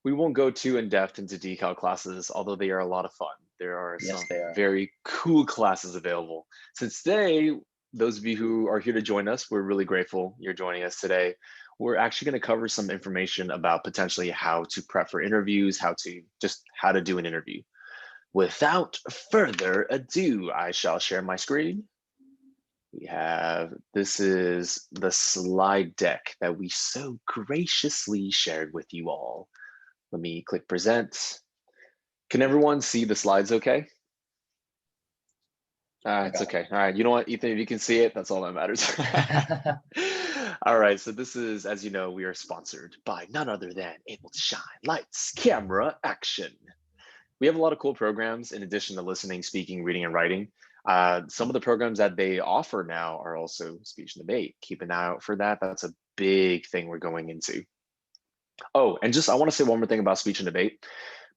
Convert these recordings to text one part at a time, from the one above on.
We won't go too in depth into decal classes, although they are a lot of fun. There are Yes, some they are. very cool classes available. Since today, those of you who are here to join us, we're really grateful you're joining us today. We're actually going to cover some information about potentially how to prep for interviews, how to do an interview. Without further ado, I shall share my screen. This is the slide deck that we so graciously shared with you all. Let me click present. Can everyone see the slides okay? I It's got okay. All right. You know what, Ethan, if you can see it, that's all that matters. it. All right. So this is, as you know, we are sponsored by none other than Able to Shine. Lights, camera, action. We have a lot of cool programs in addition to listening, speaking, reading, and writing. Some of the programs that they offer now are also speech and debate. Keep an eye out for that. That's a big thing we're going into. Oh, and just I want to say one more thing about speech and debate.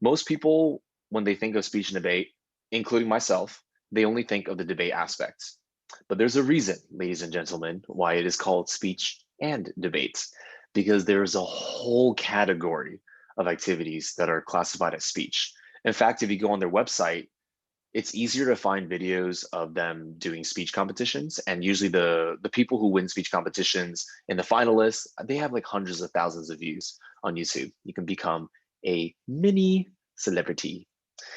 Most people, when they think of speech and debate, including myself, they only think of the debate aspects. But there's a reason, ladies and gentlemen, why it is called speech and debates, because there's a whole category of activities that are classified as speech. In fact, if you go on their website, it's easier to find videos of them doing speech competitions. And usually the people who win speech competitions and the finalists, they have like hundreds of thousands of views on YouTube. You can become a mini celebrity.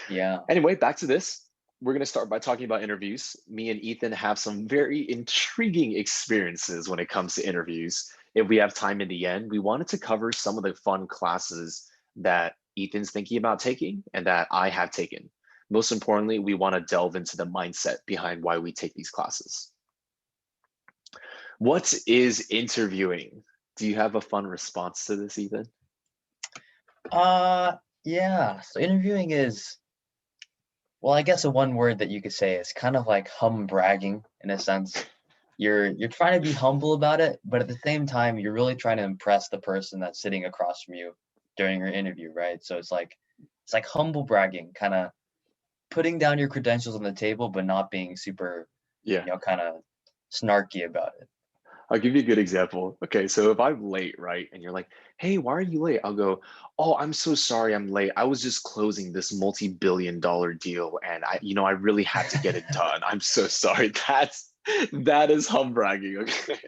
Yeah. Anyway, back to this. We're going to start by talking about interviews. Me and Ethan have some very intriguing experiences when it comes to interviews. If we have time in the end, we wanted to cover some of the fun classes that Ethan's thinking about taking and that I have taken. Most importantly, we want to delve into the mindset behind why we take these classes. What is interviewing? Do you have a fun response to this, Ethan? Yeah. So interviewing is, well, I guess a one word that you could say is kind of like bragging in a sense. You're trying to be humble about it, but at the same time, you're really trying to impress the person that's sitting across from you during your interview, right? So it's like humble bragging, kind of putting down your credentials on the table, but not being super, Yeah. kind of snarky about it. I'll give you a good example. Okay, so if I'm late, right, and you're like, "Hey, why are you late?" I'll go, "Oh, I'm so sorry I'm late. I was just closing this multi-billion-dollar deal and I really had to get it done. I'm so sorry." That is hum bragging, okay?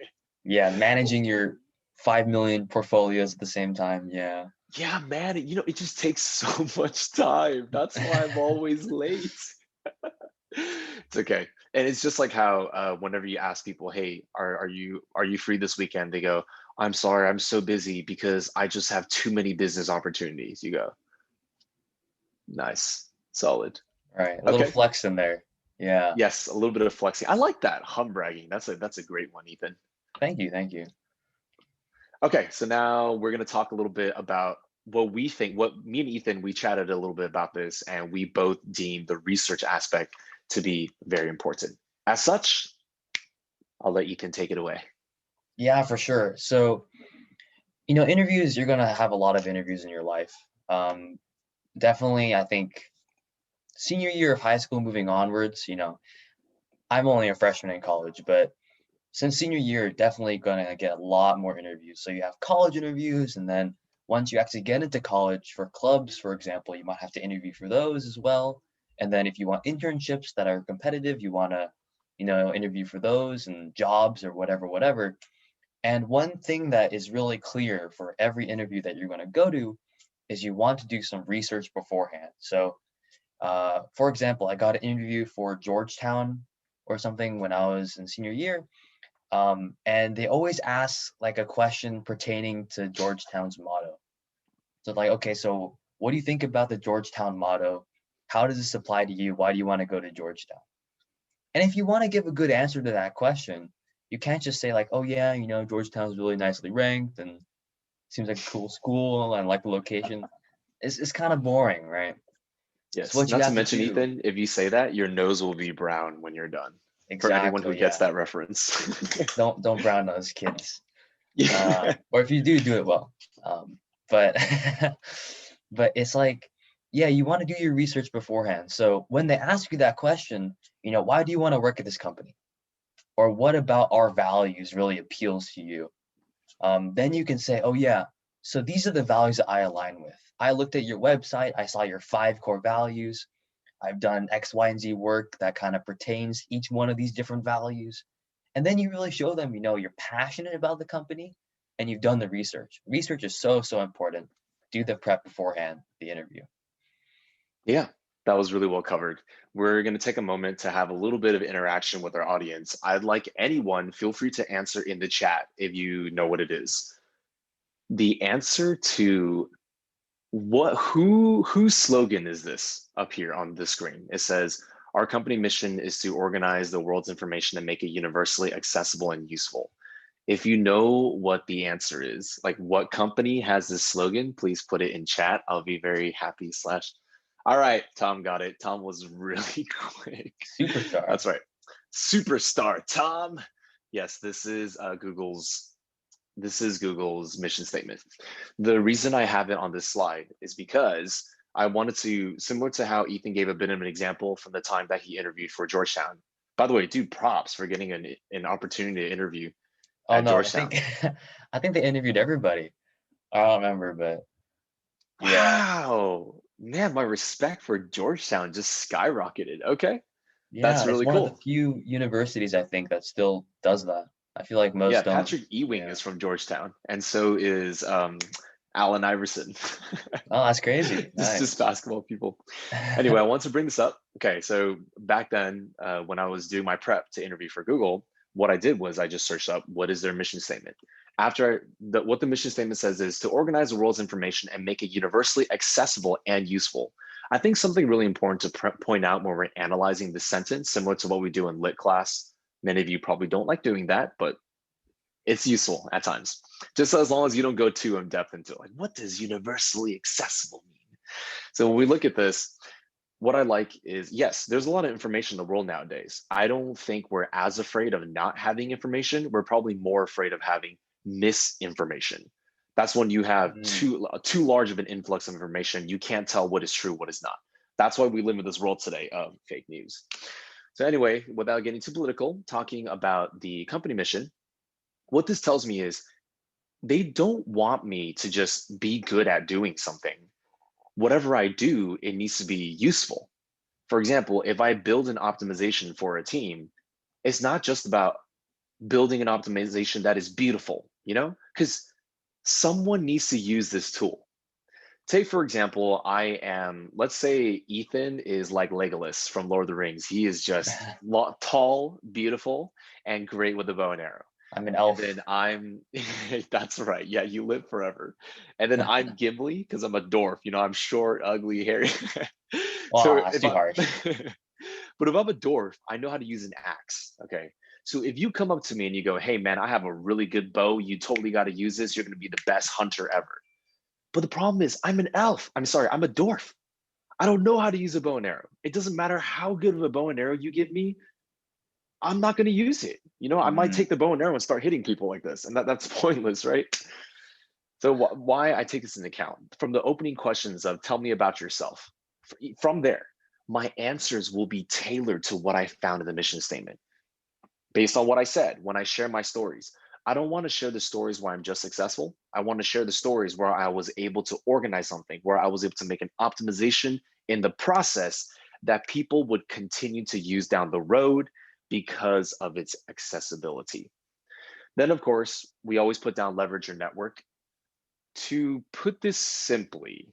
Yeah, managing your 5 million portfolios at the same time. Yeah. Yeah, man, it just takes so much time. That's why I'm always late. It's okay. And it's just like how whenever you ask people, "Hey, are you free this weekend?" They go, "I'm sorry, I'm so busy because I just have too many business opportunities." You go, "Nice, solid." Right. A little Okay. flex in there. Yeah. Yes, a little bit of flexing. I like that hum bragging. That's a great one, Ethan. Thank you. Thank you. Okay, so now we're gonna talk a little bit about what we think. What me and Ethan we chatted a little bit about this, and we both deem the research aspect to be very important. As such, I'll let Ethan take it away. Yeah, for sure. So, interviews, you're gonna have a lot of interviews in your life. Um, Definitely, I think senior year of high school moving onwards, I'm only a freshman in college, but since senior year, definitely gonna get a lot more interviews. So you have college interviews, and then once you actually get into college for clubs, for example, you might have to interview for those as well. And then if you want internships that are competitive, you wanna, interview for those and jobs or whatever, whatever. And one thing that is really clear for every interview that you're gonna go to is you want to do some research beforehand. So for example, I got an interview for Georgetown or something when I was in senior year, and they always ask like a question pertaining to Georgetown's motto. So like, okay, so what do you think about the Georgetown motto? How does this apply to you? Why do you want to go to Georgetown? And if you want to give a good answer to that question, you can't just say like, oh yeah, Georgetown's really nicely ranked and seems like a cool school and I like the location. It's kind of boring, right? So Yes, what you not to have to mention, do Ethan, if you say that, your nose will be brown when you're done. For anyone who exactly, gets yeah. that reference. Don't brown nose kids. Yeah. Or if you do, do it well. But but it's like, yeah, you want to do your research beforehand. So when they ask you that question, why do you want to work at this company? Or what about our values really appeals to you? Then you can say, oh yeah, So these are the values that I align with. I looked at your website, I saw your 5 core values. I've done X, Y, and Z work that kind of pertains to each one of these different values. And then you really show them, you're passionate about the company and you've done the research. Research is so, so important. Do the prep beforehand, the interview. Yeah, that was really well covered. We're going to take a moment to have a little bit of interaction with our audience. I'd like anyone, feel free to answer in the chat if you know what it is. The answer to whose slogan is this up here on the screen? It says, our company mission is to organize the world's information and make it universally accessible and useful. If you know what the answer is, like what company has this slogan, please put it in chat. I'll be very happy slash. All right, Tom got it. Tom was really quick. Superstar. That's right. Superstar, Tom. Yes, this is Google's mission statement. The reason I have it on this slide is because I wanted to, similar to how Ethan gave a bit of an example from the time that he interviewed for Georgetown. By the way, dude, props for getting an opportunity to interview Oh at no, I Georgetown. think I think they interviewed everybody. I don't remember, but yeah. Wow, man, my respect for Georgetown just skyrocketed. Okay, that's Yeah, it's really one of the cool. few universities I think that still does that. I feel like Yeah, most don't. Patrick Ewing Yeah. is from Georgetown, and so is Allen Iverson. Oh, that's crazy. just Nice. basketball people. Anyway, I want to bring this up. Okay, so back then, when I was doing my prep to interview for Google, what I did was I just searched up what is their mission statement. What the mission statement says is to organize the world's information and make it universally accessible and useful. I think something really important to point out when we're analyzing the sentence, similar to what we do in lit class. Many of you probably don't like doing that, but it's useful at times. Just as long as you don't go too in depth into it. Like, what does universally accessible mean? So when we look at this, what I like is, yes, there's a lot of information in the world nowadays. I don't think we're as afraid of not having information. We're probably more afraid of having misinformation. That's when you have Mm. too large of an influx of information. You can't tell what is true, what is not. That's why we live in this world today of fake news. So anyway, without getting too political, talking about the company mission, what this tells me is they don't want me to just be good at doing something. Whatever I do, it needs to be useful. For example, if I build an optimization for a team, it's not just about building an optimization that is beautiful, because someone needs to use this tool. Take, for example, let's say Ethan is like Legolas from Lord of the Rings. He is just tall, beautiful, and great with a bow and arrow. I'm an And elf. then that's right. Yeah, you live forever. And then I'm Gimli because I'm a dwarf. I'm short, ugly, hairy. So Wow, that's if too I, harsh. but if I'm a dwarf, I know how to use an axe. Okay. So if you come up to me and you go, hey, man, I have a really good bow. You totally got to use this. You're going to be the best hunter ever. But the problem is, I'm an elf. I'm sorry, I'm a dwarf. I don't know how to use a bow and arrow. It doesn't matter how good of a bow and arrow you give me. I'm not going to use it. I might Mm. take the bow and arrow and start hitting people like this, and that's pointless, right? So why I take this into account from the opening questions of tell me about yourself. From there, my answers will be tailored to what I found in the mission statement based on what I said when I share my stories. I don't want to share the stories where I'm just successful. I want to share the stories where I was able to organize something, where I was able to make an optimization in the process that people would continue to use down the road because of its accessibility. Then, of course, we always put down leverage your network. To put this simply,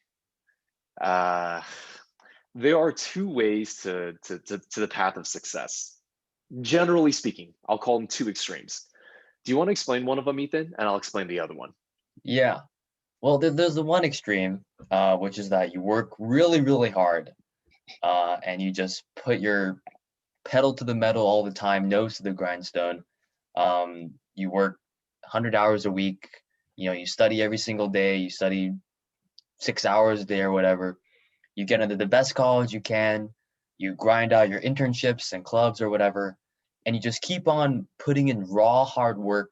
uh, there are two ways to the path of success. Generally speaking, I'll call them two extremes. Do you want to explain one of them, Ethan? And I'll explain the other one. Yeah. Well, there's the one extreme, which is that you work really, really hard, and you just put your pedal to the metal all the time, nose to the grindstone. You work 100 hours a week. You study every single day. You study 6 hours a day or whatever. You get into the best college you can. You grind out your internships and clubs or whatever, and you just keep on putting in raw hard work,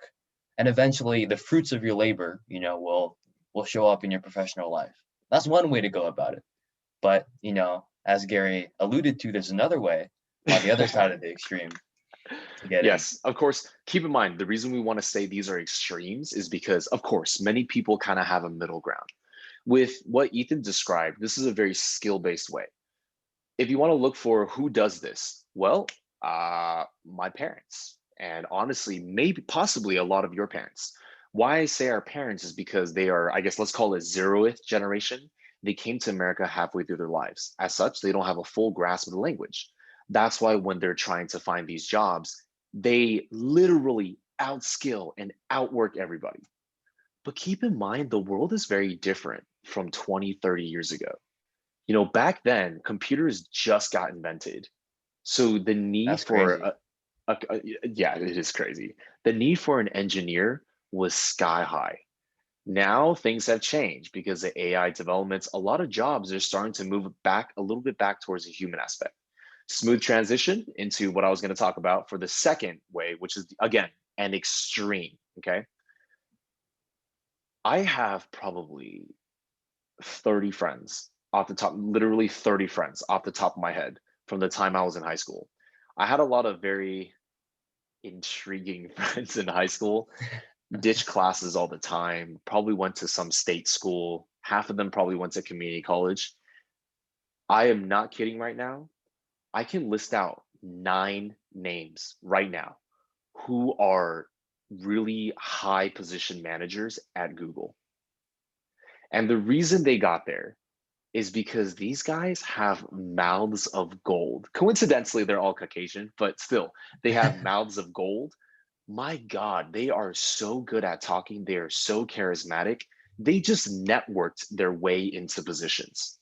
and eventually the fruits of your labor, will show up in your professional life. That's one way to go about it. But as Gary alluded to, there's another way on the other side of the extreme. to get in. Yes, of course. Keep in mind, the reason we want to say these are extremes is because, of course, many people kind of have a middle ground. With what Ethan described, this is a very skill-based way. If you want to look for who does this, well, my parents, and honestly, maybe possibly a lot of your parents. Why I say our parents is because they are, I guess, let's call it zeroth generation. They came to America halfway through their lives. As such, they don't have a full grasp of the language. That's why when they're trying to find these jobs, they literally outskill and outwork everybody. But keep in mind, the world is very different from 20, 30 years ago. Back then, computers just got invented. So the need That's for crazy. yeah, it is crazy. The need for an engineer was sky high. Now things have changed because of AI developments. A lot of jobs are starting to move back a little bit back towards the human aspect. Smooth transition into what I was going to talk about for the second way, which is again an extreme. Okay. I have probably 30 friends off the top, literally 30 friends off the top of my head from the time I was in high school. I had a lot of very intriguing friends in high school, ditched classes all the time, probably went to some state school. Half of them probably went to community college. I am not kidding right now. I can list out 9 names right now who are really high position managers at Google. And the reason they got there is because these guys have mouths of gold. Coincidentally, they're all Caucasian, but still, they have mouths of gold. My God, they are so good at talking. They are so charismatic. They just networked their way into positions.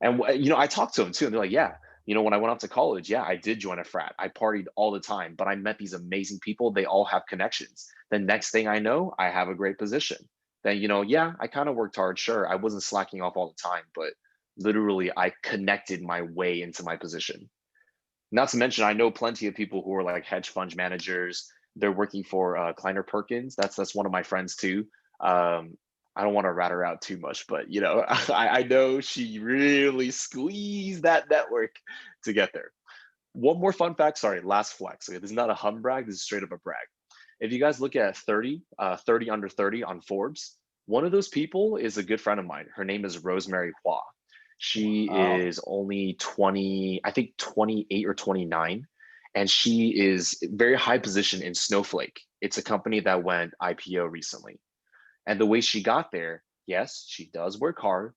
And I talked to them too, and they're like, "Yeah, when I went off to college, yeah, I did join a frat. I partied all the time, but I met these amazing people. They all have connections. The next thing I know, I have a great position. Then, yeah, I kind of worked hard. Sure, I wasn't slacking off all the time, but literally, I connected my way into my position. Not to mention, I know plenty of people who are like hedge fund managers. They're working for Kleiner Perkins. That's one of my friends too. Um, I don't want to rat her out too much, but I know she really squeezed that network to get there. One more fun fact. Sorry, last flex. Okay, this is not a hum brag. This is straight up a brag. If you guys look at 30 under 30 on Forbes, one of those people is a good friend of mine. Her name is Rosemary Hua. She Wow. is only 20, I think 28 or 29, and she is very high position in Snowflake. It's a company that went IPO recently. And the way she got there, yes, she does work hard,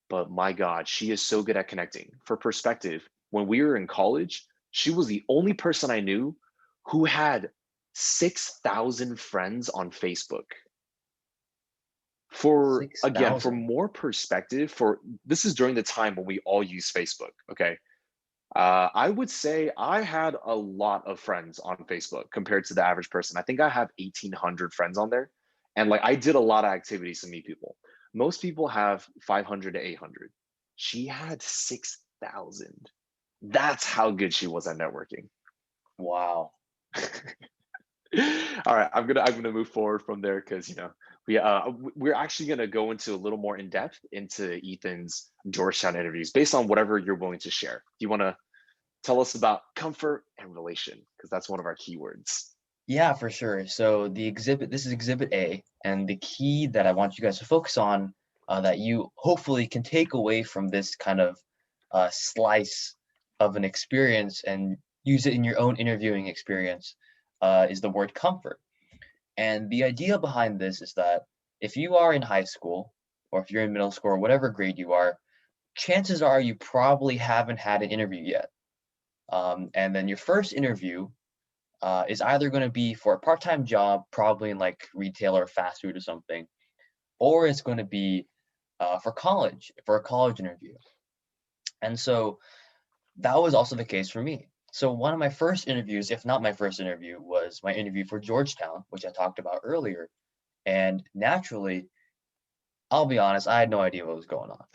but my God, she is so good at connecting. For perspective, when we were in college, she was the only person I knew who had 6,000 friends on Facebook. For again, for 6,000. more perspective, for this is during the time when we all use Facebook. Okay. I would say I had a lot of friends on Facebook compared to the average person. I think I have 1,800 friends on there. And like I did a lot of activities to meet people. Most people have 500 to 800. She had 6,000. That's how good she was at networking. Wow. All right, I'm gonna move forward from there because we're actually gonna go into a little more in depth into Ethan's Georgetown interviews based on whatever you're willing to share. Do you want to tell us about comfort and relation? Because that's one of our keywords. Yeah, for sure. So this is exhibit A, and the key that I want you guys to focus on, that you hopefully can take away from this kind of slice of an experience and use it in your own interviewing experience, is the word comfort. And the idea behind this is that if you are in high school, or if you're in middle school, or whatever grade you are, chances are you probably haven't had an interview yet. And then your first interview is either going to be for a part-time job, probably in like retail or fast food or something, or it's going to be for a college interview. And so that was also the case for me. So one of my first interviews, if not my first interview, was my interview for Georgetown, which I talked about earlier. And naturally, I'll be honest, I had no idea what was going on.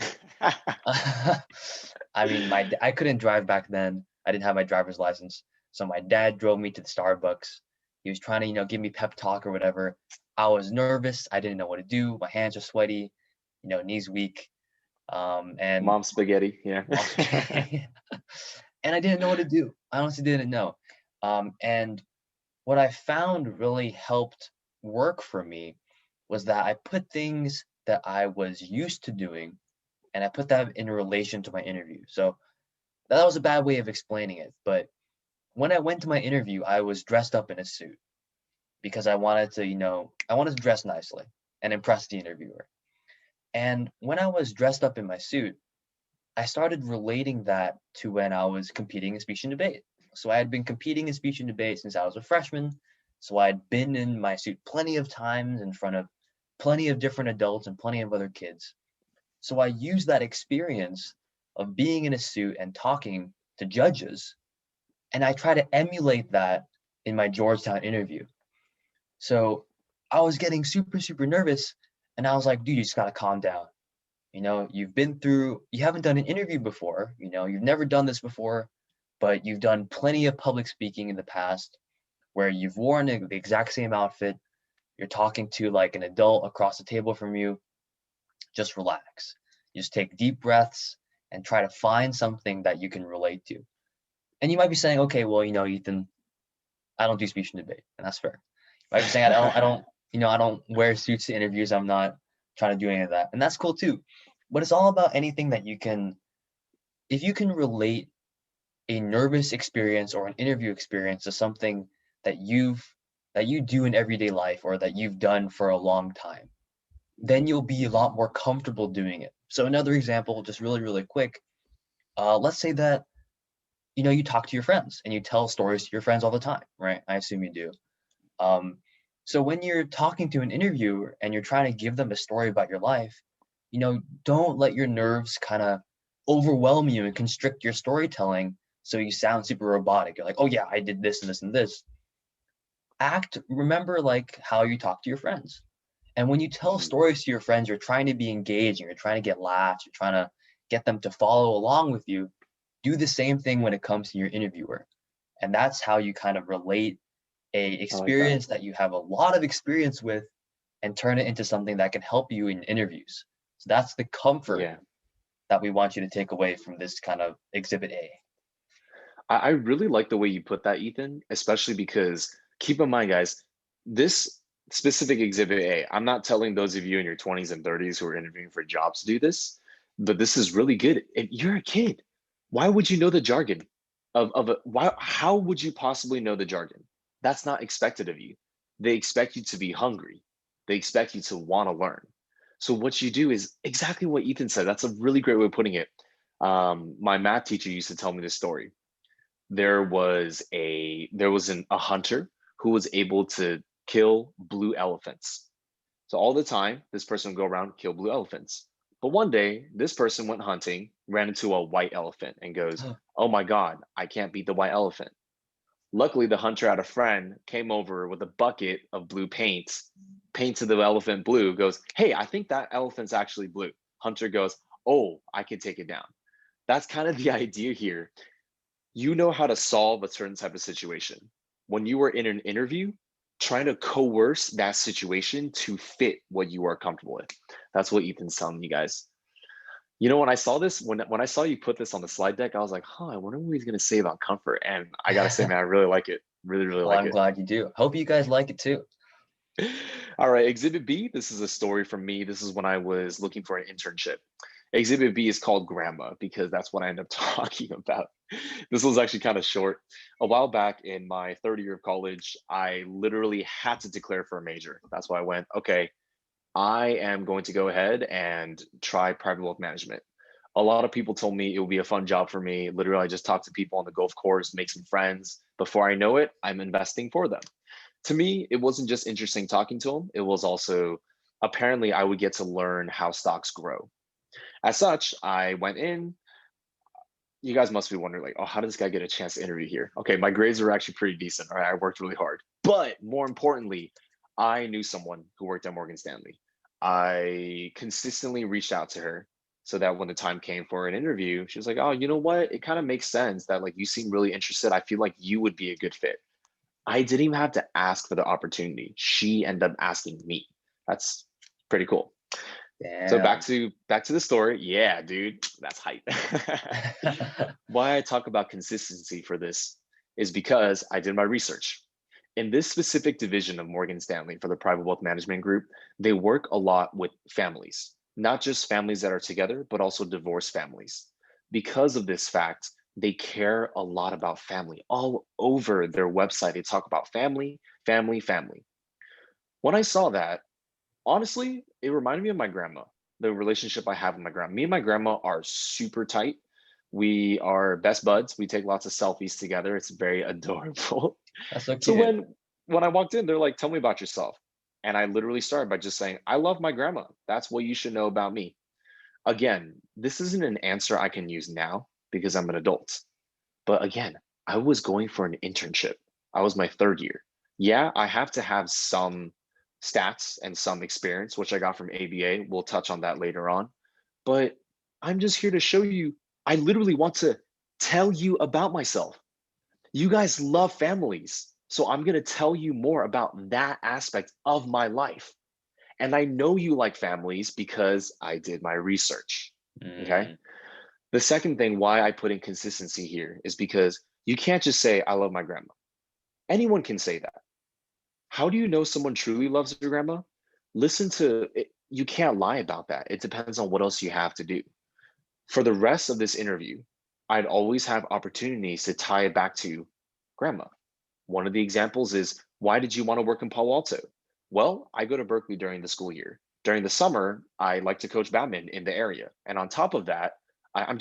I mean, I couldn't drive back then. I didn't have my driver's license. So my dad drove me to the Starbucks. He was trying to, give me pep talk or whatever. I was nervous. I didn't know what to do. My hands are sweaty, knees weak. And Mom spaghetti, yeah. mom's and I didn't know what to do. I honestly didn't know. And what I found really helped work for me was that I put things that I was used to doing and I put that in relation to my interview. So that was a bad way of explaining it. But when I went to my interview, I was dressed up in a suit because I wanted to, I wanted to dress nicely and impress the interviewer. And when I was dressed up in my suit, I started relating that to when I was competing in speech and debate. So I had been competing in speech and debate since I was a freshman. So I'd been in my suit plenty of times in front of plenty of different adults and plenty of other kids. So I used that experience of being in a suit and talking to judges, and I try to emulate that in my Georgetown interview. So I was getting super, super nervous, and I was like, dude, you just gotta calm down. You haven't done an interview before, you've never done this before, but you've done plenty of public speaking in the past where you've worn the exact same outfit. You're talking to like an adult across the table from you. Just relax. Just take deep breaths and try to find something that you can relate to. And you might be saying, okay, well, Ethan, I don't do speech and debate, and that's fair. You might be saying, I don't wear suits to interviews. I'm not trying to do any of that, and that's cool too. But it's all about anything that if you can relate a nervous experience or an interview experience to something that you do in everyday life or that you've done for a long time, then you'll be a lot more comfortable doing it. So another example, just really, really quick. Let's say that you talk to your friends and you tell stories to your friends all the time, right? I assume you do. Um, so when you're talking to an interviewer and you're trying to give them a story about your life, don't let your nerves kind of overwhelm you and constrict your storytelling so you sound super robotic. You're like, oh yeah, I did this and this and this. Remember like how you talk to your friends. And when you tell Mhm. stories to your friends, you're trying to be engaging, you're trying to get laughs, you're trying to get them to follow along with you. Do the same thing when it comes to your interviewer. And that's how you kind of relate a I like that. experience that you have a lot of experience with and turn it into something that can help you in interviews. So that's the comfort Yeah. that we want you to take away from this kind of exhibit A. I really like the way you put that, Ethan, especially because keep in mind, guys, this specific exhibit A, I'm not telling those of you in your 20s and 30s who are interviewing for jobs to do this, but this is really good. If you're a kid, why would you know the jargon how would you possibly know the jargon? That's not expected of you. They expect you to be hungry. They expect you to want to learn. So what you do is exactly what Ethan said. That's a really great way of putting it. My math teacher used to tell me this story. There was a hunter who was able to kill blue elephants. So all the time, this person would go around kill blue elephants. But one day, this person went hunting, ran into a white elephant, and goes, "Oh my God, I can't beat the white elephant." Luckily, the hunter had a friend, came over with a bucket of blue paint, painted the elephant blue, goes, "Hey, I think that elephant's actually blue." Hunter goes, "Oh, I can take it down." That's kind of the idea here. You know how to solve a certain type of situation. When you are in an interview, trying to coerce that situation to fit what you are comfortable with. That's what Ethan's telling you guys. When I saw this, when I saw you put this on the slide deck, I was like, huh, I wonder what he's gonna say about comfort. And I gotta say, man, I really like it. Really, really Well, like I'm it. glad you do. Hope you guys like it too. All right, Exhibit B. This is a story from me. This is when I was looking for an internship. Exhibit B is called Grandma because that's what I end up talking about. This was actually kind of short. A while back in my third year of college, I literally had to declare for a major. That's why I went, okay, I am going to go ahead and try private wealth management. A lot of people told me it would be a fun job for me. Literally, I just talked to people on the golf course, make some friends. Before I know it, I'm investing for them. To me, it wasn't just interesting talking to them, it was also apparently I would get to learn how stocks grow. As such, I went in. You guys must be wondering, like, oh, how does this guy get a chance to interview here? Okay, my grades were actually pretty decent. All right, I worked really hard. But more importantly, I knew someone who worked at Morgan Stanley. I consistently reached out to her so that when the time came for an interview, she was like, oh, you know what? It kind of makes sense that like you seem really interested. I feel like you would be a good fit. I didn't even have to ask for the opportunity. She ended up asking me. That's pretty cool. So back Damn. to back to the story. Yeah, dude, that's hype. Why I talk about consistency for this is because I did my research. In this specific division of Morgan Stanley for the private wealth management group, they work a lot with families, not just families that are together, but also divorced families. Because of this fact, they care a lot about family. All over their website, they talk about family, family, family. When I saw that, honestly, it reminded me of my grandma, the relationship I have with my grandma. Me and my grandma are super tight. We are best buds. We take lots of selfies together. It's very adorable. That's so So cute. when I walked in, they're like, "Tell me about yourself." And I literally started by just saying, "I love my grandma. That's what you should know about me." Again, this isn't an answer I can use now because I'm an adult. But again, I was going for an internship. I was my third year. Yeah, I have to have some stats and some experience, which I got from ABA. We'll touch on that later on. But I'm just here to show you, I literally want to tell you about myself. You guys love families. So I'm going to tell you more about that aspect of my life. And I know you like families because I did my research. Okay. Mm, The second thing why I put in consistency here is because you can't just say, I love my grandma. Anyone can say that. How do you know someone truly loves their grandma? Listen to it. You can't lie about that. It depends on what else you have to do. For the rest of this interview, I'd always have opportunities to tie it back to grandma. One of the examples is, why did you want to work in Palo Alto? Well, I go to Berkeley during the school year. During the summer, I like to coach badminton in the area. And on top of that, I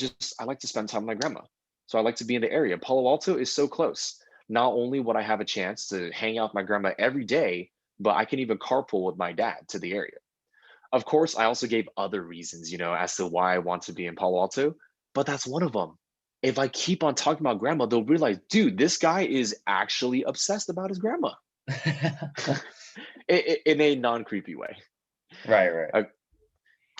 like to spend time with my grandma. So I like to be in the area. Palo Alto is so close. Not only would I have a chance to hang out with my grandma every day, but I can even carpool with my dad to the area. Of course, I also gave other reasons, as to why I want to be in Palo Alto, but that's one of them. If I keep on talking about grandma, they'll realize, dude, this guy is actually obsessed about his grandma in a non creepy way. right, right. Uh,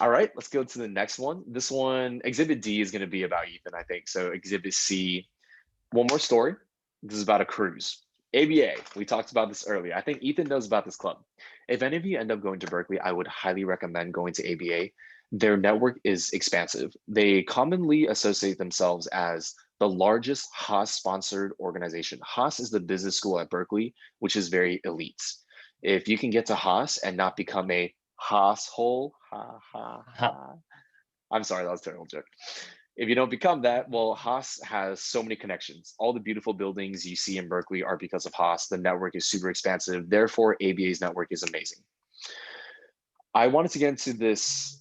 all right, let's go to the next one. This one, Exhibit D, is going to be about Ethan, I think. So, Exhibit C, one more story. This is about a cruise. ABA, we talked about this earlier. I think Ethan knows about this club. If any of you end up going to Berkeley, I would highly recommend going to ABA. Their network is expansive. They commonly associate themselves as the largest Haas sponsored organization. Haas is the business school at Berkeley, which is very elite. If you can get to Haas and not become a Haas hole, ha ha Ha. ha. I'm sorry, that was a terrible joke. If you don't become that, well, Haas has so many connections. All the beautiful buildings you see in Berkeley are because of Haas. The network is super expansive. Therefore, ABA's network is amazing. I wanted to get into this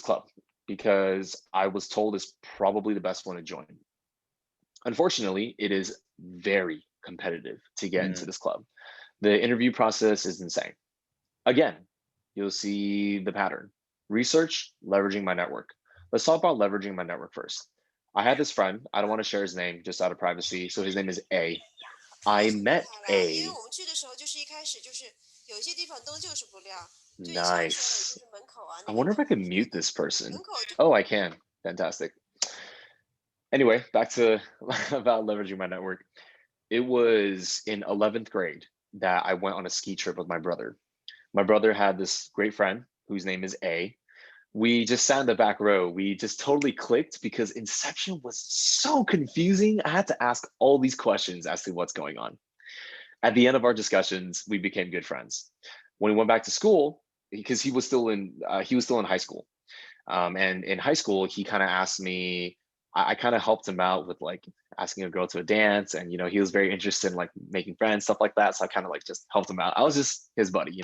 club because I was told it's probably the best one to join. Unfortunately, it is very competitive to get into Mm. this club. The interview process is insane. Again, you'll see the pattern. Research, leveraging my network. Let's talk about leveraging my network first. I had this friend, I don't want to share his name just out of privacy. So his name is A. I met A. Nice. I wonder if I can mute this person. Oh, I can. Fantastic. Anyway, back to about leveraging my network. It was in 11th grade that I went on a ski trip with my brother. My brother had this great friend whose name is A. We just sat in the back row. We just totally clicked because Inception was so confusing. I had to ask all these questions as to what's going on. At the end of our discussions, we became good friends. When we went back to school, because he was still in high school, and in high school, he kind of asked me. I kind of helped him out with like asking a girl to a dance, and he was very interested in like making friends, stuff like that. So I kind of like just helped him out. I was just his buddy.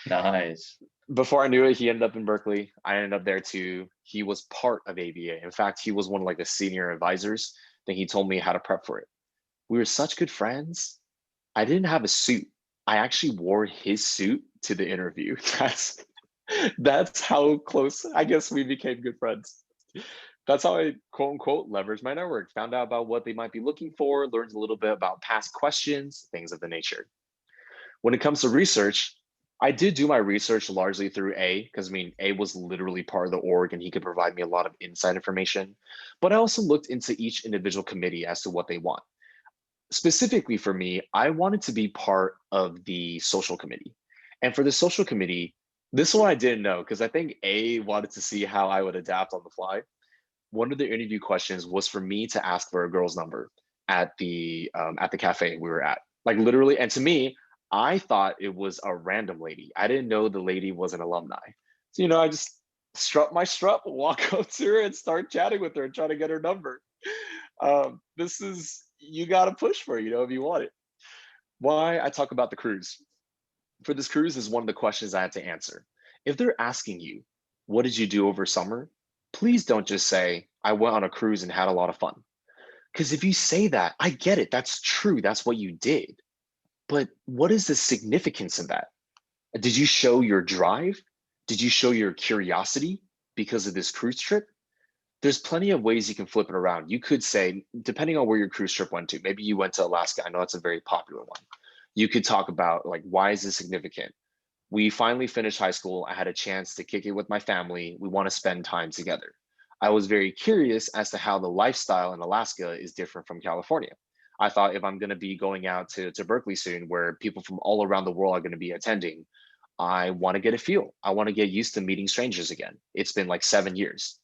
Nice. Before I knew it, he ended up in Berkeley. I ended up there too. He was part of ABA. In fact, he was one of like the senior advisors. Then he told me how to prep for it. We were such good friends. I didn't have a suit. I actually wore his suit to the interview. That's how close I guess we became good friends. That's how I quote unquote leveraged my network, found out about what they might be looking for, learned a little bit about past questions, things of the nature. When it comes to research, I did do my research largely through A, because I mean, A was literally part of the org and he could provide me a lot of inside information. But I also looked into each individual committee as to what they want. Specifically for me, I wanted to be part of the social committee. And for the social committee, this one I didn't know because I think A wanted to see how I would adapt on the fly. One of the interview questions was for me to ask for a girl's number at the cafe we were at. Like literally. And to me, I thought it was a random lady. I didn't know the lady was an alumni. So, I just strut my strut, walk up to her and start chatting with her and try to get her number. This is, you got to push for it, if you want it. Why I talk about the cruise. For this cruise is one of the questions I had to answer. If they're asking you, what did you do over summer? Please don't just say, I went on a cruise and had a lot of fun. Because if you say that, I get it. That's true. That's what you did. But what is the significance in that? Did you show your drive? Did you show your curiosity because of this cruise trip? There's plenty of ways you can flip it around. You could say, depending on where your cruise trip went to, maybe you went to Alaska. I know that's a very popular one. You could talk about, like, why is this significant? We finally finished high school. I had a chance to kick it with my family. We want to spend time together. I was very curious as to how the lifestyle in Alaska is different from California. I thought if I'm going to be going out to Berkeley soon, where people from all around the world are going to be attending, I want to get a feel. I want to get used to meeting strangers again. It's been like 7 years.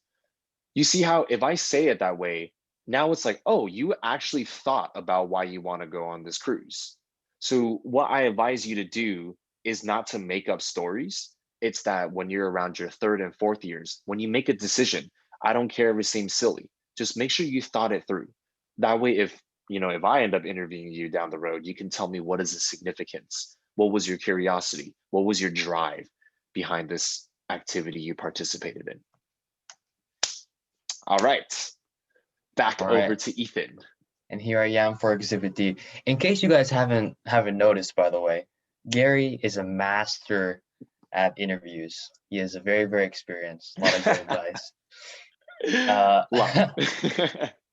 You see how if I say it that way, now it's like, oh, you actually thought about why you want to go on this cruise. So what I advise you to do is not to make up stories. It's that when you're around your third and fourth years, when you make a decision, I don't care if it seems silly, just make sure you thought it through. That way, if I end up interviewing you down the road, you can tell me what is the significance? What was your curiosity? What was your drive behind this activity you participated in? All right, back All over right. to Ethan. And here I am for Exhibit D. In case you guys haven't noticed, by the way, Gary is a master at interviews. He is a very, very experienced, a lot of good advice. Love.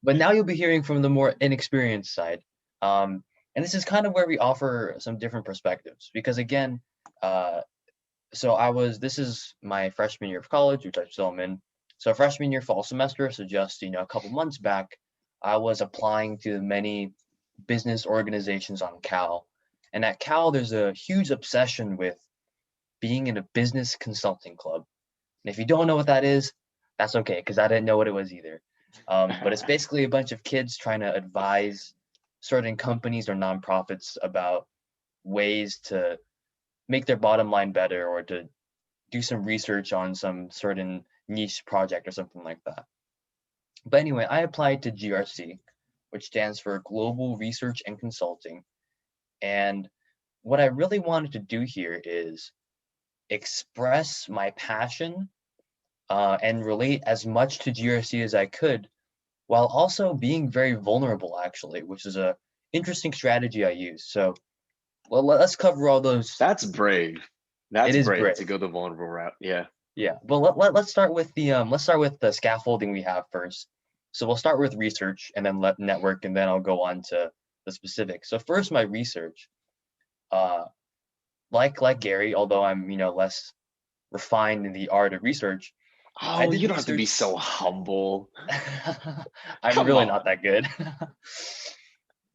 But now you'll be hearing from the more inexperienced side. And this is kind of where we offer some different perspectives because again, uh, this is my freshman year of college, which I'm still in. So freshman year fall semester, so just, a couple months back, I was applying to many business organizations on Cal. And at Cal, there's a huge obsession with being in a business consulting club. And if you don't know what that is, that's okay, because I didn't know what it was either. But it's basically a bunch of kids trying to advise certain companies or nonprofits about ways to make their bottom line better or to do some research on some certain niche project or something like that. But anyway, I applied to GRC, which stands for Global Research and Consulting. And what I really wanted to do here is express my passion and relate as much to GRC as I could, while also being very vulnerable, actually, which is a interesting strategy I use. So, well, let's cover all those. That's brave. It That's is brave to brave. go the vulnerable route. Yeah. Yeah, but let's start with the scaffolding we have first. So we'll start with research and then let network, and then I'll go on to the specifics. So first, my research. Uh, like Gary, although I'm less refined in the art of research, I Oh, did you don't have to be research. so humble. I'm Come really not on. that good.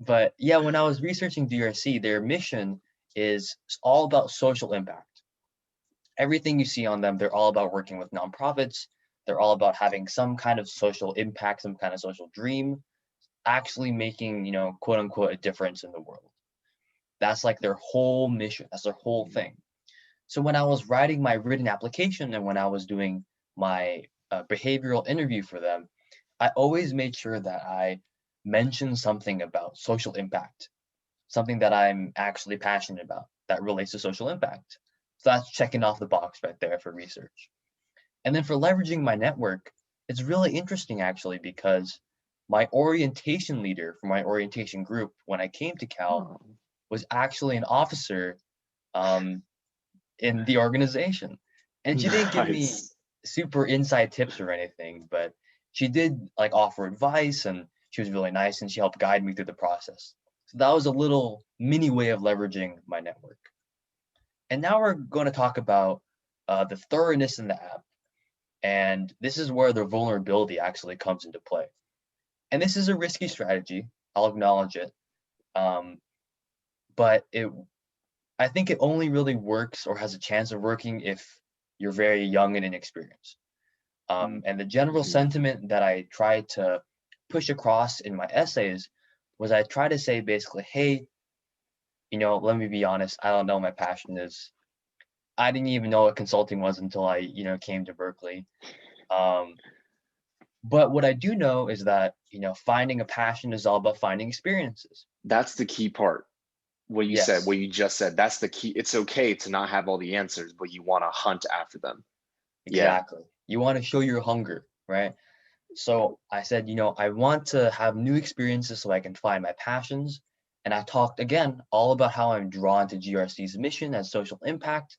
But yeah, when I was researching DRC, their mission is all about social impact. Everything you see on them, they're all about working with nonprofits. They're all about having some kind of social impact, some kind of social dream, actually making, quote unquote, a difference in the world. That's like their whole mission. That's their whole thing. So when I was writing my written application and when I was doing my behavioral interview for them, I always made sure that I mentioned something about social impact, something that I'm actually passionate about that relates to social impact. So that's checking off the box right there for research. And then for leveraging my network, it's really interesting actually because my orientation leader for my orientation group when I came to Cal Oh, was actually an officer um, in the organization. And she didn't give me nice. super inside tips or anything, but she did like offer advice and she was really nice and she helped guide me through the process. So that was a little mini way of leveraging my network. And now we're going to talk about the thoroughness in the app. And this is where the vulnerability actually comes into play. And this is a risky strategy. I'll acknowledge it. Um, but I think it only really works or has a chance of working if you're very young and inexperienced. And the general Mhm. sentiment that I tried to push across in my essays was I try to say basically, hey, Let me be honest, I don't know what my passion is. I didn't even know what consulting was until I, came to Berkeley. Um, but what I do know is that, finding a passion is all about finding experiences. That's the key part. What you said, Yes, what you just said, that's the key. It's okay to not have all the answers, but you want to hunt after them. Yeah. exactly. You want to show your hunger, right? So I said, I want to have new experiences so I can find my passions. And I talked again all about how I'm drawn to GRC's mission and social impact.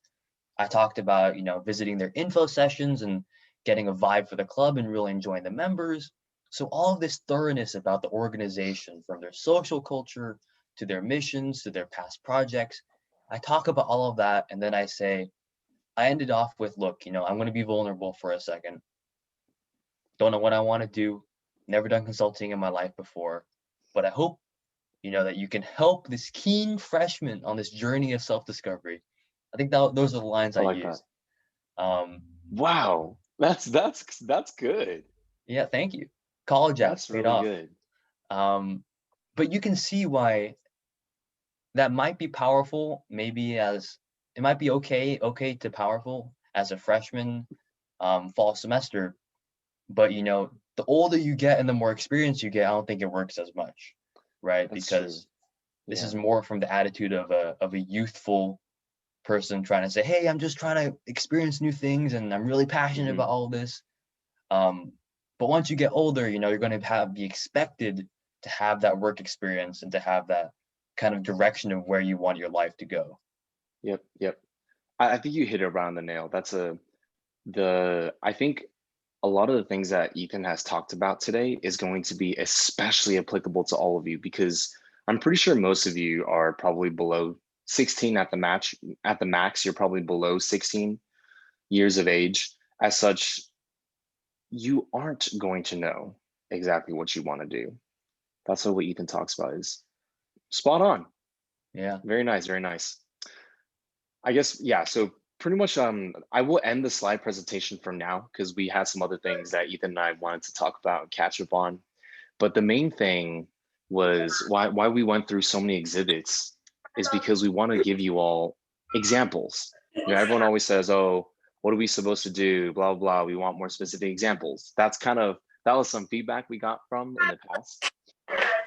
I talked about, visiting their info sessions and getting a vibe for the club and really enjoying the members. So all of this thoroughness about the organization, from their social culture to their missions to their past projects. I talk about all of that. And then I ended off with, look, I'm going to be vulnerable for a second. Don't know what I want to do. Never done consulting in my life before, but I hope, that you can help this keen freshman on this journey of self-discovery. I think those are the lines I I like that. used. Um, Wow. That's good. yeah, thank you. College app That's paid really off. good. Um, but you can see why that might be powerful. Maybe as it might be okay to powerful as a freshman, fall semester. But the older you get and the more experience you get, I don't think it works as much, right? That's true. Because this Yeah. is more from the attitude of a youthful person trying to say, "Hey, I'm just trying to experience new things, and I'm really passionate Hmm. about all this." Um, but once you get older, you're going to be expected to have that work experience and to have that kind of direction of where you want your life to go. Yep. Yep. I think you hit it around the nail. I think a lot of the things that Ethan has talked about today is going to be especially applicable to all of you because I'm pretty sure most of you are probably below 16 at the max, you're probably below 16 years of age. As such, you aren't going to know exactly what you want to do. That's what Ethan talks about is spot on. Yeah. Very nice, very nice. I guess, yeah, so pretty much I will end the slide presentation from now because we had some other things that Ethan and I wanted to talk about and catch up on. But the main thing was why we went through so many exhibits is because we want to give you all examples. Everyone always says, "Oh, what are we supposed to do?" Blah blah. We want more specific examples. That was some feedback we got from in the past.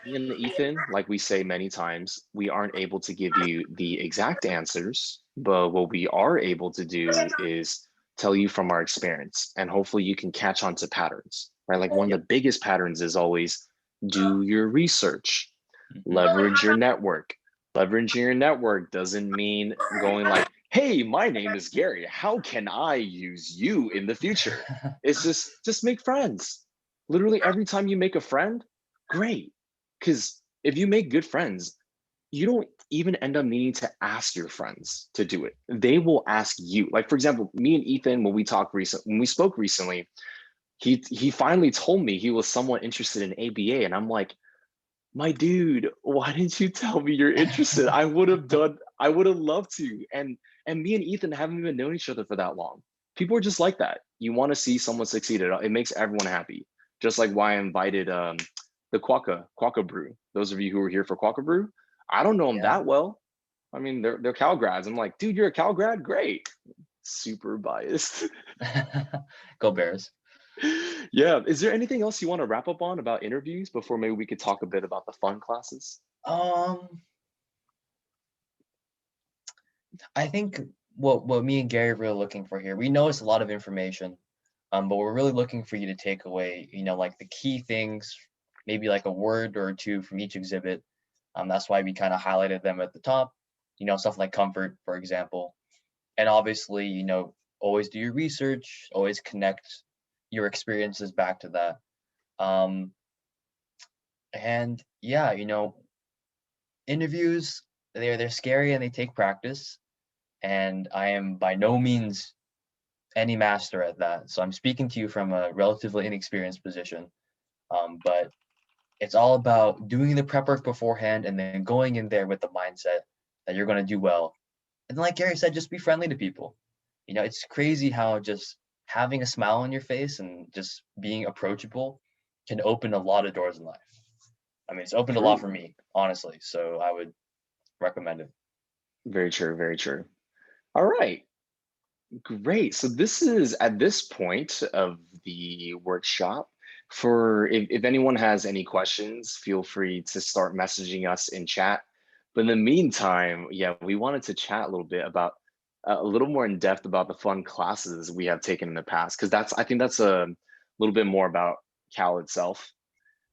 Me and Ethan, like we say many times, we aren't able to give you the exact answers, but what we are able to do is tell you from our experience, and hopefully you can catch on to patterns, right? Like one of Yep. the biggest patterns is always do your research, Hmm. leverage your network. Leveraging your network doesn't mean going like, hey, my name is Gary. How can I use you in the future? It's just make friends. Literally every time you make a friend, great. Because if you make good friends, you don't even end up needing to ask your friends to do it. They will ask you. Like for example, me and Ethan, when we spoke recently, he finally told me he was somewhat interested in ABA, and I'm like, my dude, why didn't you tell me you're interested? I would have loved to. And me and Ethan haven't even known each other for that long. People are just like that. You want to see someone succeed. It makes everyone happy. Just like why I invited the Quaka Brew. Those of you who were here for Quaka Brew, I don't know them Yeah. that well. I mean, they're Cal grads. I'm like, dude, you're a Cal grad? Great. Super biased. Go Bears. Yeah. Is there anything else you want to wrap up on about interviews before maybe we could talk a bit about the fun classes? Um, I think what me and Gary are really looking for here, we know it's a lot of information, but we're really looking for you to take away, like the key things, maybe like a word or two from each exhibit. That's why we kind of highlighted them at the top, stuff like comfort, for example. And obviously, always do your research, always connect your experiences back to that. Um, and yeah, interviews, they're scary and they take practice. And I am by no means any master at that. So I'm speaking to you from a relatively inexperienced position. But it's all about doing the prep work beforehand and then going in there with the mindset that you're going to do well. And like Gary said, just be friendly to people. It's crazy how just having a smile on your face and just being approachable can open a lot of doors in life. I mean, it's opened a lot for True. me, honestly. So I would recommend it. Very true. Very true. All right. Great. So this is at this point of the workshop. For if anyone has any questions, feel free to start messaging us in chat. But in the meantime, yeah, we wanted to chat a little bit about a little more in depth about the fun classes we have taken in the past, because I think that's a little bit more about Cal itself.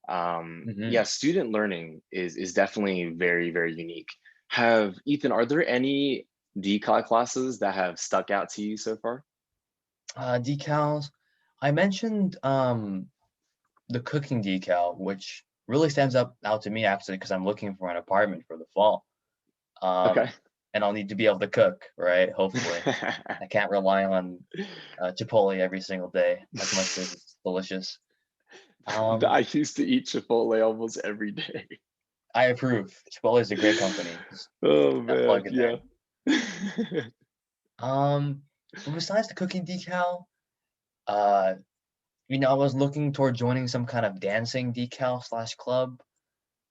Hmm. Yeah, student learning is definitely very unique. Have Ethan, are there any DCOT classes that have stuck out to you so far? Decals. I mentioned the cooking decal, which really stands up out to me actually because I'm looking for an apartment for the fall. Okay. And I'll need to be able to cook, right? Hopefully, I can't rely on Chipotle every single day, as much as it's delicious. Um, I used to eat Chipotle almost every day. I approve. Chipotle is a great company. Just Oh that man, plug in yeah. there. Um, but besides the cooking decal, uh, I was looking toward joining some kind of dancing decal slash club,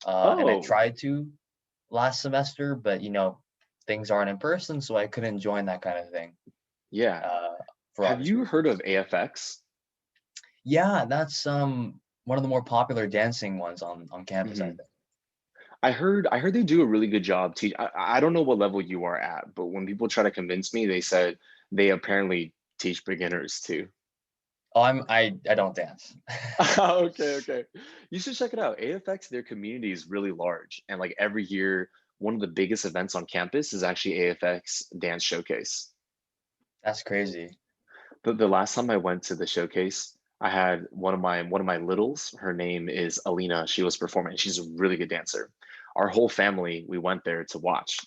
and I Oh, tried to last semester, but things aren't in person, so I couldn't join that kind of thing yeah. uh, for Have obvious you heard reasons. of AFX? Yeah, that's one of the more popular dancing ones on campus, I Mhm. think. I heard they do a really good job. I don't know what level you are at, but when people try to convince me, they said they apparently teach beginners too. Oh, I don't dance. Okay, okay. You should check it out. AFX, their community is really large. And like every year, one of the biggest events on campus is actually AFX Dance Showcase. That's crazy. The last time I went to the showcase, I had one of my littles. Her name is Alina. She was performing. She's a really good dancer. Our whole family, we went there to watch.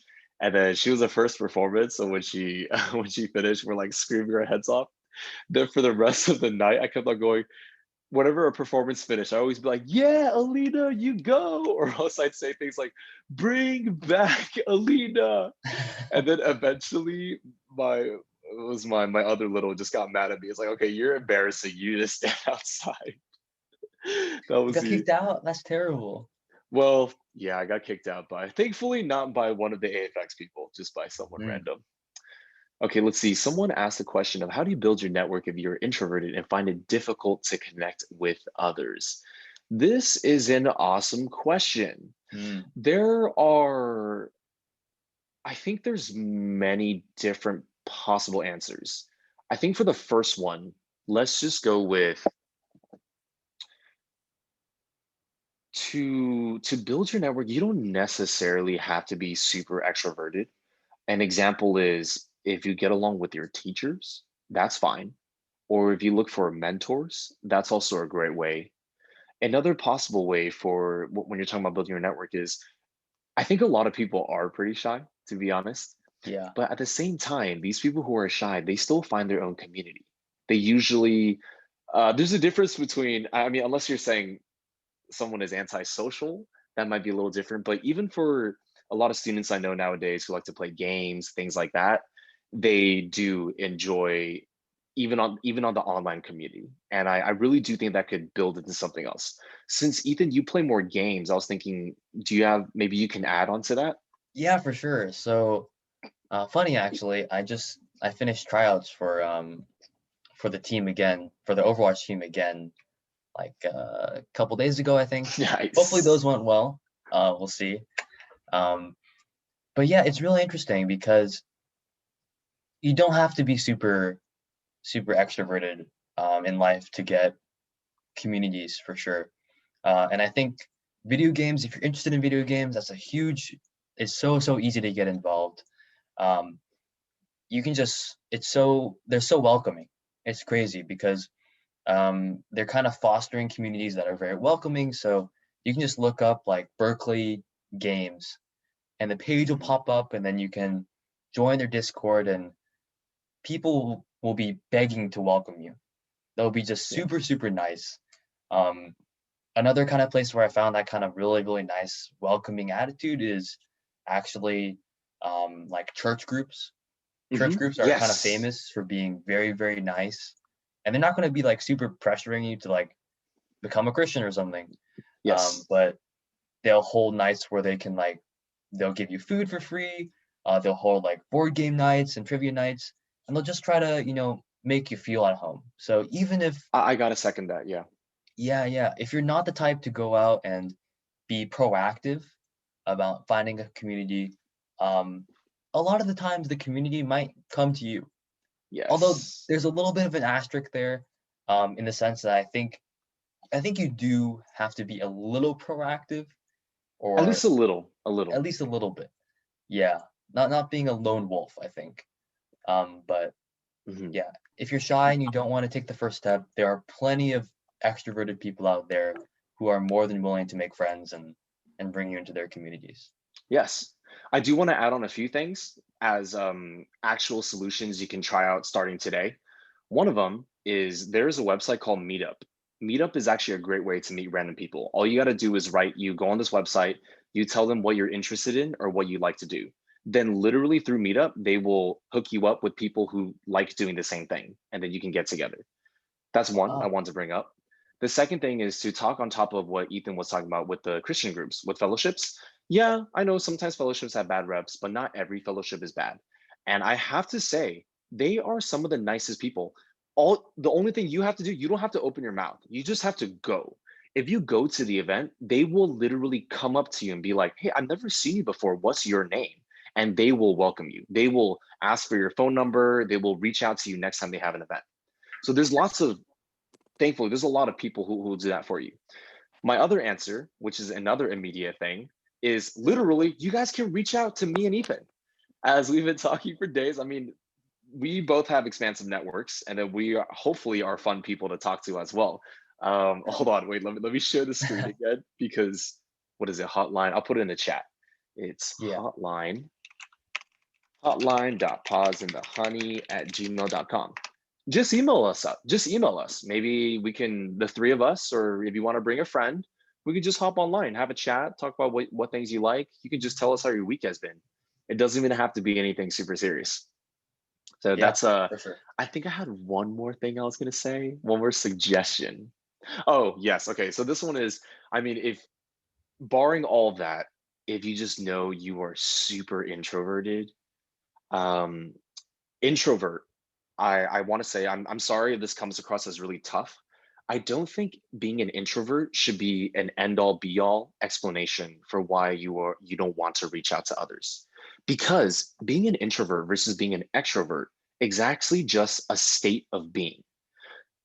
And then she was the first performance. So when she when she finished, we're like screaming our heads off. Then for the rest of the night, I kept on going, whenever a performance finished, I always be like, "Yeah, Alina, you go," or else I'd say things like, "Bring back Alina," and then eventually my other little just got mad at me. It's like, "Okay, you're embarrassing. You just stand outside." That You was got the kicked out? That's terrible. well, yeah, I got kicked out by thankfully not by one of the AFX people, just by someone Mm. random. Okay, let's see. Someone asked the question of how do you build your network if you're introverted and find it difficult to connect with others? This is an awesome question. Mm. There are, I think there's many different possible answers. I think for the first one, let's just go with to build your network, you don't necessarily have to be super extroverted. An example is if you get along with your teachers, that's fine. Or if you look for mentors, that's also a great way. Another possible way for when you're talking about building your network is I think a lot of people are pretty shy, to be honest. Yeah. But at the same time, these people who are shy, they still find their own community. They usually, there's a difference between, I mean, unless you're saying someone is antisocial, that might be a little different. But even for a lot of students I know nowadays who like to play games, things like that, they do enjoy even on the online community. And I really do think that could build into something else. Since Ethan, you play more games, I was thinking, do you have maybe you can add on to that? Yeah, for sure. So, funny actually, I finished tryouts for the team again, for the Overwatch team again, like a couple days ago, I think. Hopefully those Nice. went well. We'll see. Um, but yeah, it's really interesting because you don't have to be super extroverted in life to get communities for sure. And I think video games, if you're interested in video games, it's so easy to get involved. Um, you can just, they're so welcoming. It's crazy because they're kind of fostering communities that are very welcoming. So you can just look up like Berkeley games and the page will Mhm. pop up and then you can join their Discord and people will be begging to welcome you. They'll be just Yeah. super nice. Um, Another kind of place where I found that kind of really nice welcoming attitude is actually like church groups. Church groups are kind of Yes. famous for being very nice, and they're not going to be like super pressuring you to like become a Christian or something. Yes. But they'll hold nights where they'll give you food for free. They'll hold like board game nights and trivia nights, and they'll just try to, make you feel at home. So even if, I gotta second that. Yeah. yeah, yeah, if you're not the type to go out and be proactive about finding a community, um, a lot of the times the community might come to you. Although Yes. there's a little bit of an asterisk there, in the sense that I think you do have to be a little proactive, At least or a little. A at little. least a little bit. Yeah, not being a lone wolf, I think. But Mhm. yeah, if you're shy and you don't want to take the first step, there are plenty of extroverted people out there who are more than willing to make friends and bring you into their communities. Yes. I do want to add on a few things as actual solutions you can try out starting today. One of them is there's a website called Meetup. Meetup is actually a great way to meet random people. All you got to do is you go on this website, you tell them what you're interested in or what you like to do. Then, literally through Meetup, they will hook you up with people who like doing the same thing, and then you can get together. That's one I Oh, want to bring up. The second thing is to talk on top of what Ethan was talking about with the Christian groups, with fellowships. Yeah, I know sometimes fellowships have bad reps, but not every fellowship is bad. And I have to say, they are some of the nicest people. The only thing you have to do, you don't have to open your mouth. You just have to go. If you go to the event, they will literally come up to you and be like, "Hey, I've never seen you before. What's your name?" And they will welcome you. They will ask for your phone number. They will reach out to you next time they have an event. So there's lots of thankfully, there's a lot of people who will do that for you. My other answer, which is another immediate thing, is literally you guys can reach out to me and Ethan. As we've been talking for days, I mean, we both have expansive networks, and then we hopefully are fun people to talk to as well. Hold on, wait, let me share the screen again because what is it? Hotline. I'll put it in the chat. It's yeah. hotline.pauseandthehoney@gmail.com. Just email us up. Just email us. Maybe we can, the three of us, or if you want to bring a friend, we could just hop online, have a chat, talk about what things you like. You can just tell us how your week has been. It doesn't even have to be anything super serious. So Yeah, that's for sure. I think I had one more thing I was gonna say, one more suggestion. Oh, yes. Okay. So this one is, I mean, if barring all of that, if you just know you are super introverted, um, introvert. I want to say I'm sorry if this comes across as really tough. I don't think being an introvert should be an end all be all explanation for why you don't want to reach out to others. Because being an introvert versus being an extrovert is actually just a state of being.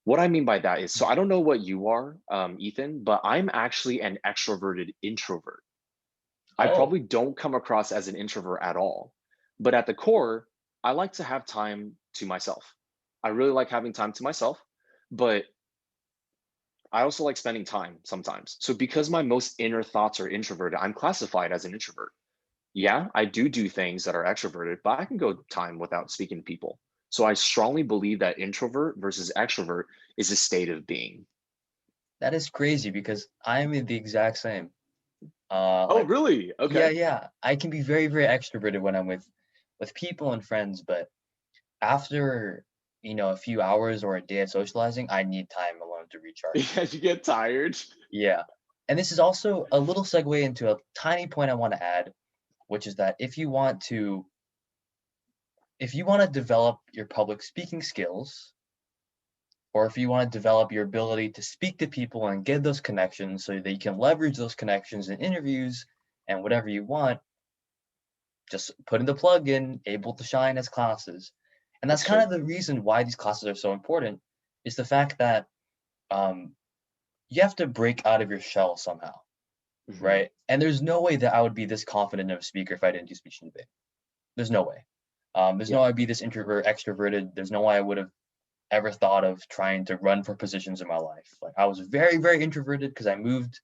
What I mean by that is, so I don't know what you are, Ethan, but I'm actually an extroverted introvert. I Oh, probably don't come across as an introvert at all. But at the core, I like to have time to myself. I really like having time to myself, but I also like spending time sometimes. So because my most inner thoughts are introverted, I'm classified as an introvert. Yeah, I do things that are extroverted, but I can go time without speaking to people. So I strongly believe that introvert versus extrovert is a state of being. that is crazy because I am the exact same. Oh, Like, really? yeah, Okay. yeah, I can be very, very extroverted when I'm with people and friends, but after, a few hours or a day of socializing, I need time alone to recharge. Yeah, you get tired. Yeah. And this is also a little segue into a tiny point I want to add, which is that if you want to develop your public speaking skills, or if you want to develop your ability to speak to people and get those connections so that you can leverage those connections in interviews and whatever you want, just put in the plug in, able to shine as classes. And that's That's kind true. of the reason why these classes are so important, is the fact that um, you have to break out of your shell somehow, Mhm. right? And there's no way that I would be this confident of a speaker if I didn't do speech and debate. There's no way. There's no Yeah. way I'd be this introvert, extroverted. There's no way I would have ever thought of trying to run for positions in my life. Like, I was very, very introverted because I moved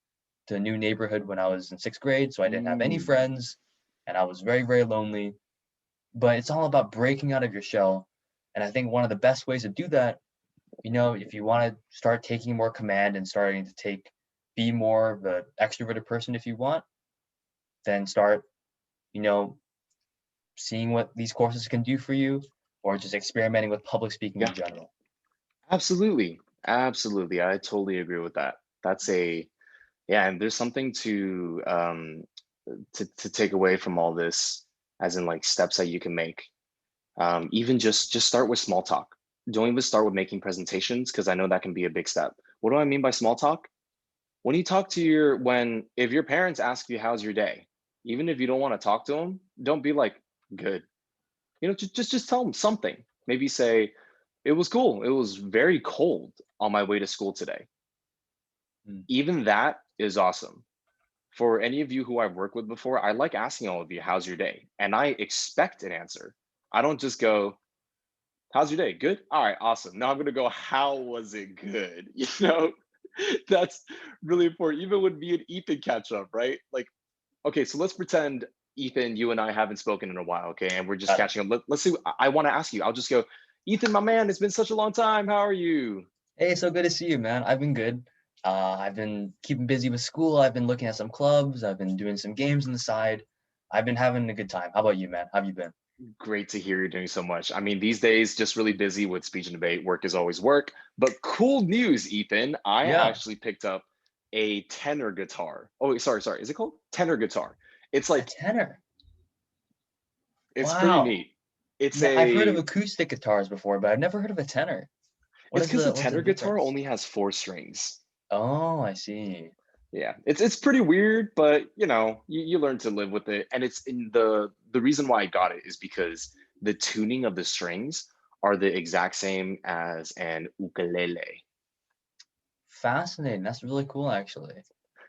to a new neighborhood when I was in sixth grade, so I didn't have any Mm. friends, and I was very, very lonely. But it's all about breaking out of your shell. And I think one of the best ways to do that, if you want to start taking more command and starting to be more of an extroverted person if you want, then start, you know, seeing what these courses can do for you, or just experimenting with public speaking Yeah. in general. Absolutely. Absolutely. I totally agree with that. That's a yeah, and there's something to take away from all this. as in like steps that you can make. Even just start with small talk. Don't even start with making presentations because I know that can be a big step. What do I mean by small talk? When you talk to if your parents ask you how's your day, even if you don't want to talk to them, don't be like good. Just tell them something. Maybe say it was cool. It was very cold on my way to school today. Mm. Even that is awesome. For any of you who I've worked with before, I like asking all of you, how's your day? And I expect an answer. I don't just go, how's your day? Good? All right, awesome. Now I'm going to go, how was it good? That's really important. Even when me and Ethan catch up, right? Like, okay, so let's pretend, Ethan, you and I haven't spoken in a while, okay? And we're just Got it. catching up. Let's see. I want to ask you. I'll just go, Ethan, my man, it's been such a long time. How are you? Hey, so good to see you, man. I've been good. I've been keeping busy with school. I've been looking at some clubs. I've been doing some games on the side. I've been having a good time. How about you, man? How have you been? Great to hear you're doing so much. I mean, these days, just really busy with speech and debate. Work is always work. But cool news, Ethan. I Yeah, actually picked up a tenor guitar. Oh, wait, sorry. Is it called tenor guitar? It's a like, tenor. it's pretty Wow. neat. It's Yeah, I've heard of a, acoustic guitars before, but I've never heard of a tenor. it's because the What's the tenor guitar difference? only has 4 strings. Oh, I see. Yeah, it's pretty weird, but you learn to live with it. And it's in the reason why I got it is because the tuning of the strings are the exact same as an ukulele. Fascinating. That's really cool, actually.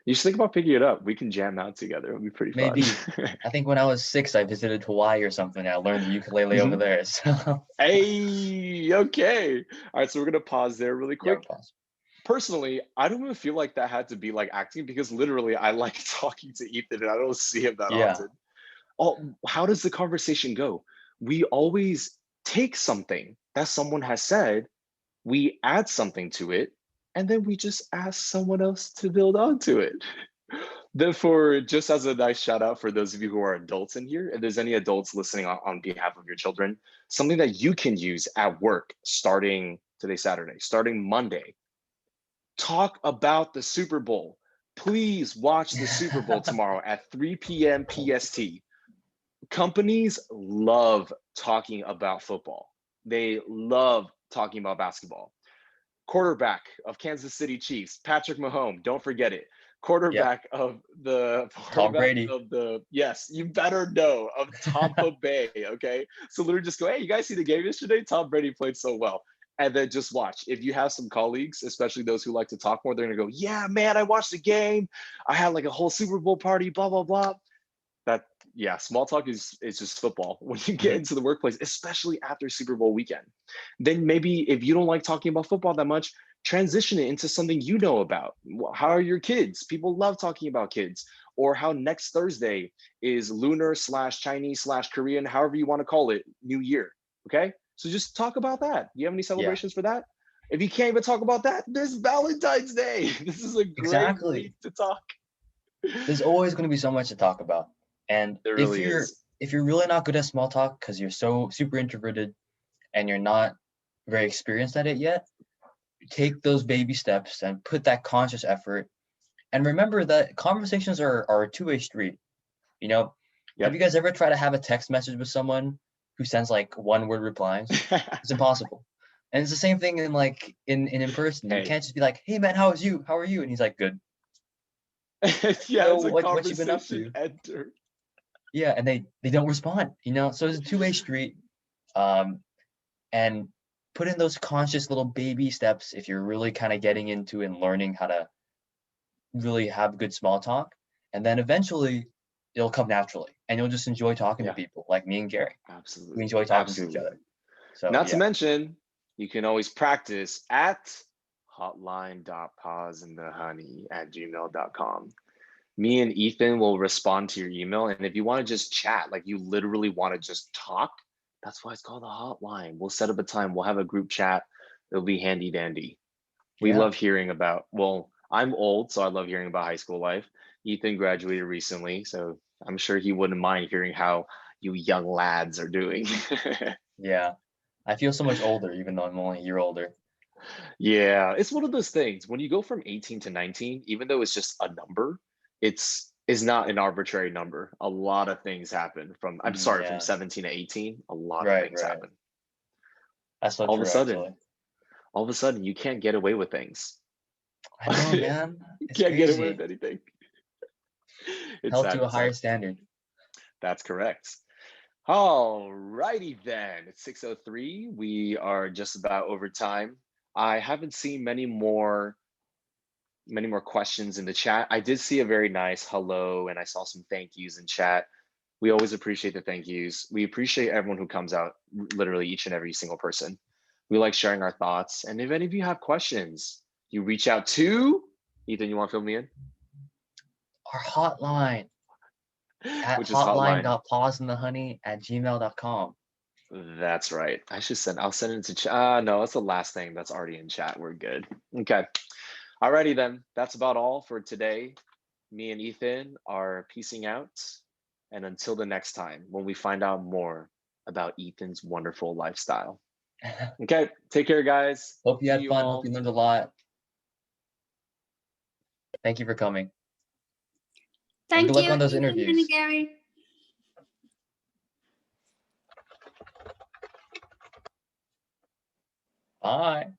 You should think about picking it up. We can jam out together. It'll be pretty fun. Maybe. I think when I was 6, I visited Hawaii or something. I learned the ukulele over Mhm. there. So Hey, okay. All right, so we're gonna pause there really yeah, quick. pause. Personally, I don't even feel like that had to be like acting because literally I like talking to Ethan and I don't see him that Yeah, often. Oh, how does the conversation go? We always take something that someone has said, we add something to it, and then we just ask someone else to build onto it. Therefore, just as a nice shout out for those of you who are adults in here, if there's any adults listening on behalf of your children, something that you can use at work starting today, Saturday, starting Monday, talk about the Super Bowl. Please watch the Super Bowl tomorrow at 3 p.m. PST. Companies love talking about football. They love talking about basketball. Quarterback of Kansas City Chiefs, Patrick Mahomes, don't forget it. yep. Quarterback of the Tom quarterback Brady. of the yes, you better know of Tampa Bay. Okay, so literally just go, hey, you guys see the game yesterday? Tom Brady played so well. And then just watch. If you have some colleagues, especially those who like to talk more, they're gonna go, yeah, man, I watched the game. I had like a whole Super Bowl party, blah, blah, blah. That Yeah, small talk is just football when you get Mhm. into the workplace, especially after Super Bowl weekend. Then maybe if you don't like talking about football that much, transition it into something you know about. How are your kids? People love talking about kids. Or how next Thursday is lunar slash Chinese slash Korean, however you want to call it, New Year. Okay, so just talk about that. Do you have any Yeah, celebrations for that? If you can't even talk about that, there's Valentine's Day. This is a great week exactly. to talk. There's always going to be so much to talk about. And There if really you're is. if you're really not good at small talk because you're so super introverted and you're not very experienced at it yet, take those baby steps and put that conscious effort. And remember that conversations are a two-way street. You know, have you Yep. guys ever tried to have a text message with someone who sends like one word replies? It's impossible. And it's the same thing in like in person. You Hey, can't just be like, "Hey man, how is you? How are you?" And he's like, "Good." yeah, So it's a what you been up conversation to? enter. Yeah, and they don't respond. So it's a two-way street. Um, and put in those conscious little baby steps if you're really kind of getting into and learning how to really have good small talk, and then eventually it'll come naturally, and you'll just enjoy talking to Yeah, people like me and Gary. We absolutely. enjoy talking to each Absolutely. other. So Not to yeah, mention, you can always practice at hotline.pauseandthehoney@gmail.com. Me and Ethan will respond to your email. And if you want to just chat, like you literally want to just talk, that's why it's called a hotline. We'll set up a time, we'll have a group chat. It'll be handy dandy. We yeah, love hearing about, well, I'm old, so I love hearing about high school life. Ethan graduated recently, so I'm sure he wouldn't mind hearing how you young lads are doing. yeah. I feel so much older, even though I'm only a year older. Yeah, it's one of those things. When you go from 18 to 19, even though it's just a number, it's is not an arbitrary number. A lot of things happen from, I'm sorry, from Yeah, 17 to 18, a lot of right, things right. happen. That's so All of a true, actually. sudden, all of a sudden, you can't get away with things. I know, man. You It's can't get away with crazy. anything. It's Held sad. to a It's higher sad. standard. That's correct. All righty then. It's 6:03. We are just about over time. I haven't seen many more questions in the chat. I did see a very nice hello, and I saw some thank yous in chat. We always appreciate the thank yous. We appreciate everyone who comes out, literally each and every single person. We like sharing our thoughts. And if any of you have questions, you reach out to Ethan. You want to fill me in? Our hotline at Which is hotline. hotline.pauseandthehoney@gmail.com. That's right. I'll send it to chat. No, that's the last thing that's already in chat. We're good. Okay. Alrighty then. That's about all for today. Me and Ethan are peacing out. And until the next time, when we find out more about Ethan's wonderful lifestyle. Okay. Take care, guys. Hope you See had you fun. Hope all. you learned a lot. Thank you for coming. And Thank good luck you, on those Ethan and interviews. Gary. Bye.